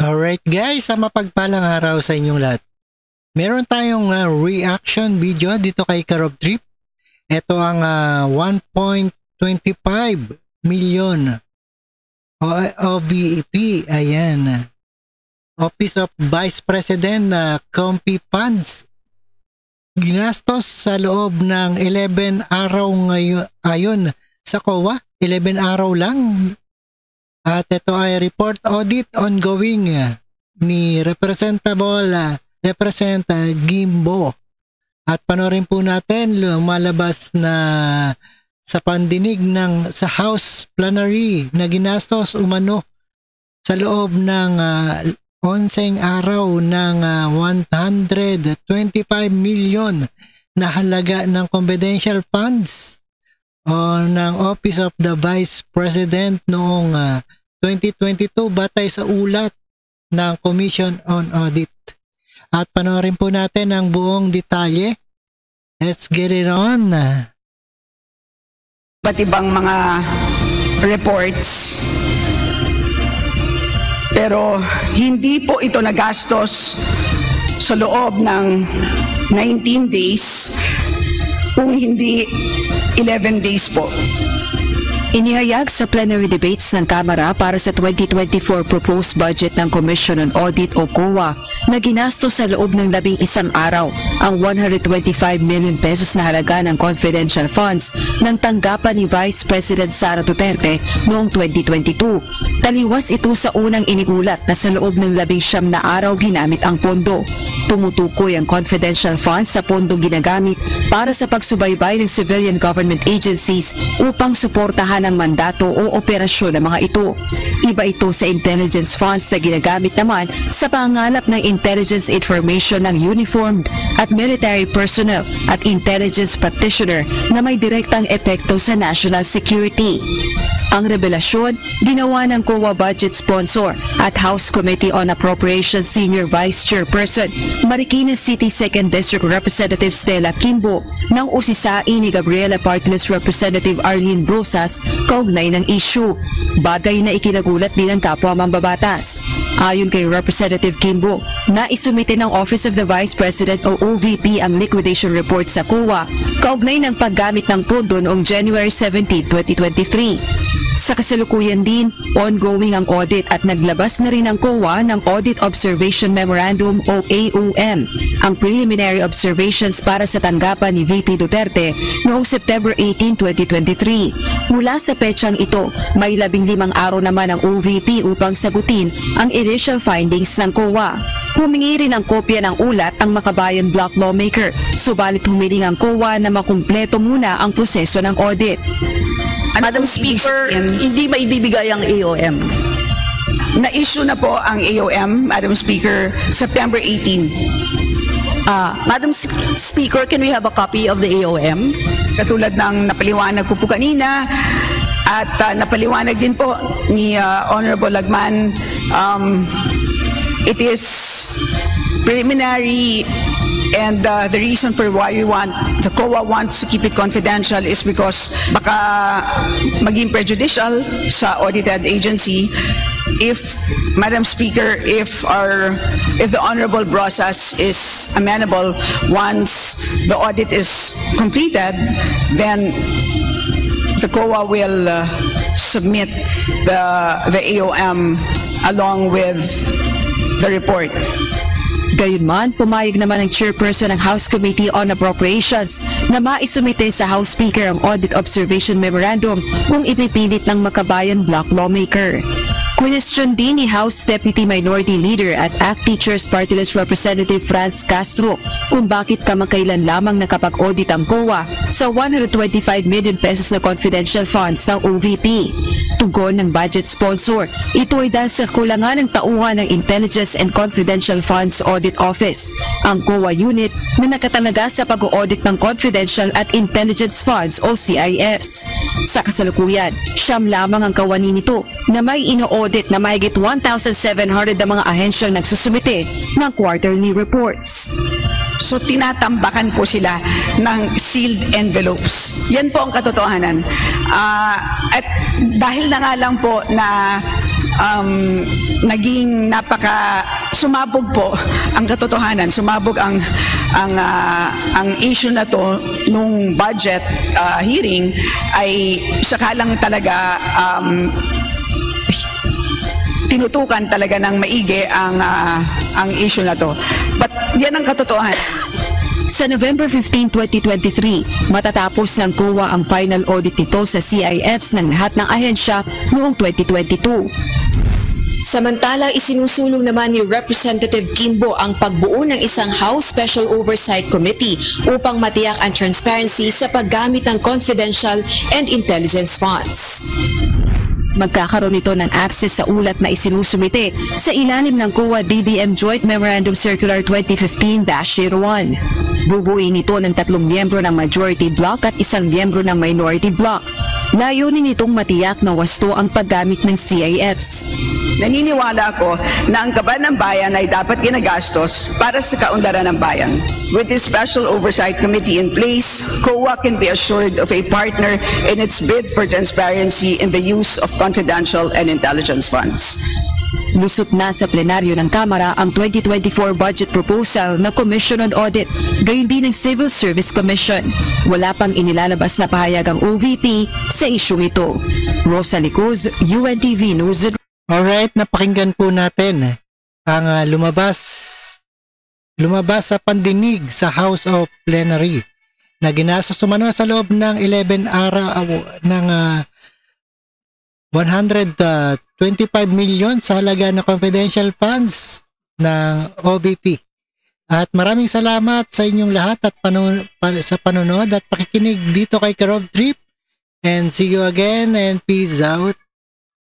Alright guys, mapagpalang araw sa inyong lahat. Meron tayong reaction video dito kay Karob Trip. Ito ang 1.25 million OVP. Ayan. Office of Vice President na Compi Funds. Ginastos sa loob ng 11 araw ngayon ayon sa COA. 11 araw lang. At ito ay report audit ongoing ni Representative Gimbo. At panoorin po natin lumalabas na sa pandinig ng sa House Plenary na ginastos umano sa loob ng 11 araw ng 125 million na halaga ng confidential funds ng Office of the Vice President noong 2022 batay sa ulat ng Commission on Audit. At panoorin po natin ang buong detalye. Let's get it on. Iba't ibang mga reports, pero hindi po ito nagastos sa loob ng 19 days, kung hindi 11 days po. Inihayag sa plenary debates ng Kamara para sa 2024 proposed budget ng Commission on Audit o COA na ginastos sa loob ng 11 araw ang 125 million pesos na halaga ng confidential funds ng tanggapan ni Vice President Sara Duterte noong 2022. Taliwas ito sa unang iniulat na sa loob ng 19 na araw ginamit ang pondo. Tumutukoy ang confidential funds sa pondong ginagamit para sa pagsubaybay ng civilian government agencies upang suportahan ang mandato o operasyon ng mga ito. Iba ito sa intelligence funds na ginagamit naman sa pangangalap ng intelligence information ng uniformed at military personnel at intelligence practitioner na may direktang epekto sa national security. Ang revelasyon, ginawa ng COA budget sponsor at House Committee on Appropriations Senior Vice Chairperson Marikina City 2nd District Representative Stella Kimbo nang usisain ni Gabriela Partless Representative Arlene Brosas kaugnay ng issue. Bagay na ikinagulat din ng kapwa mambabatas. Ayon kay Representative Kimbo, naisumite ng Office of the Vice President o OVP ang liquidation report sa COA kaugnay ng paggamit ng pondo noong January 17, 2023. Sa kasalukuyan din, ongoing ang audit at naglabas na rin ang COA ng Audit Observation Memorandum o AOM, ang preliminary observations para sa tanggapan ni VP Duterte noong September 18, 2023. Mula sa petsang ito, may 15 araw naman ang OVP upang sagutin ang initial findings ng COA. Humingi rin ang kopya ng ulat ang Makabayan Block Lawmaker, subalit humiling ang COA na makumpleto muna ang proseso ng audit. Madam Speaker, hindi maibibigay ang AOM. Na-issue na po ang AOM, Madam Speaker, September 18. Madam Speaker, can we have a copy of the AOM? Katulad ng napaliwanag ko po kanina at napaliwanag din po ni Honorable Lagman, it is preliminary. And the reason for why the COA wants to keep it confidential is because baka maging prejudicial sa audited agency. If, Madam Speaker, if the Honorable Brosas is amenable, once the audit is completed, then the COA will submit the AOM along with the report. Gayunman, pumayag naman ang chairperson ng House Committee on Appropriations na maisumite sa House Speaker ang Audit Observation Memorandum kung ipipilit ng Makabayan Block Lawmaker. Question din ni House Deputy Minority Leader at ACT Teachers Party List Representative Franz Castro kung bakit kamakailan lamang nakapag-audit ang COA sa 125 million pesos na confidential funds ng OVP. Tugon ng budget sponsor, ito ay dahil sa kulangan ng tauhan ng Intelligence and Confidential Funds Audit Office, ang COA unit na nakatalaga sa pag-audit ng confidential at intelligence funds o CIFs. Sa kasalukuyan, siyam lamang ang kawani nito na may ino-audit na mahigit 1,700 na mga ahensyang nagsusumite ng quarterly reports. So tinatambakan po sila ng sealed envelopes. Yan po ang katotohanan. At dahil na nga lang po na naging sumabog po ang katotohanan, sumabog ang issue na to nung budget hearing ay saka lang talaga tinutukan talaga ng maigi ang issue na to. But yan ang katotohanan. Sa November 15, 2023, matatapos ng COA ang final audit nito sa CIFs ng lahat ng ahensya noong 2022. Samantala, isinusulong naman ni Representative Kimbo ang pagbuo ng isang House Special Oversight Committee upang matiyak ang transparency sa paggamit ng confidential and intelligence funds. Magkakaroon ito ng access sa ulat na isinusumite sa ilalim ng COA-DBM Joint Memorandum Circular 2015-01. Bubuin ito ng 3 miyembro ng majority block at 1 miyembro ng minority block. Layunin itong matiyak na wasto ang paggamit ng CIFs. Naniniwala ako na ang kaban ng bayan ay dapat ginagastos para sa kaunlaran ng bayan. With this Special Oversight Committee in place, COA can be assured of a partner in its bid for transparency in the use of confidential and intelligence funds. Lusot na sa plenaryo ng Kamara ang 2024 budget proposal na Commission on Audit, gayon din ng Civil Service Commission. Wala pang inilalabas na pahayag ang OVP sa isyung ito. Rosa Licuz, UNTV News. Alright, napakinggan po natin ang lumabas sa pandinig sa House of Plenary na ginastos umano sa loob ng 11 araw ng 125 million sa halaga ng confidential funds ng OVP. At maraming salamat sa inyong lahat at sa panonood at pakikinig dito kay Karob Trip. And see you again and peace out.